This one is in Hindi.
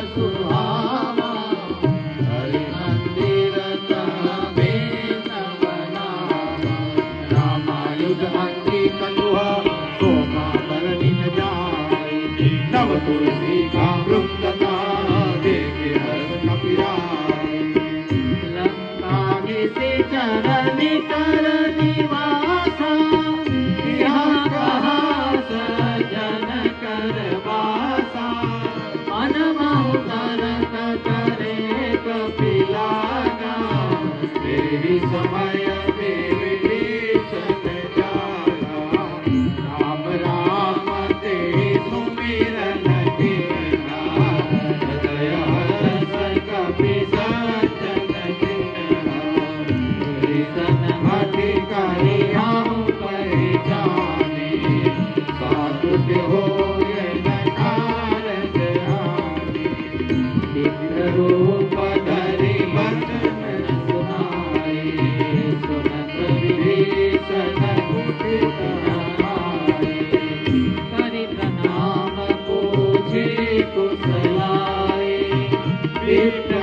सुहावा, हरि मंदिर तबे नव नामा। रामायुध अंगी कलुहा सोमा बरनिन जाय, नव तुलसी का वृंदता देखे हर्ष कपिराय। लंका से चरनि कर निवासा, यहाँ कहा सजन कर वासा। मन महु तरत करे कपिलागा, तेरी समय विभीषण जागा। राम राम ते सुमिरन कीना, हृदय हर्ष कपि सज्जन कीन्हा। सन भटि करियाहु पहचाने, साधु होय न कारज हानि। चित्र रूप धरि वचन सुनाए, सुनत विभीषण कुपित आए। करि प्रणाम पूछे कुशलाए, विप्र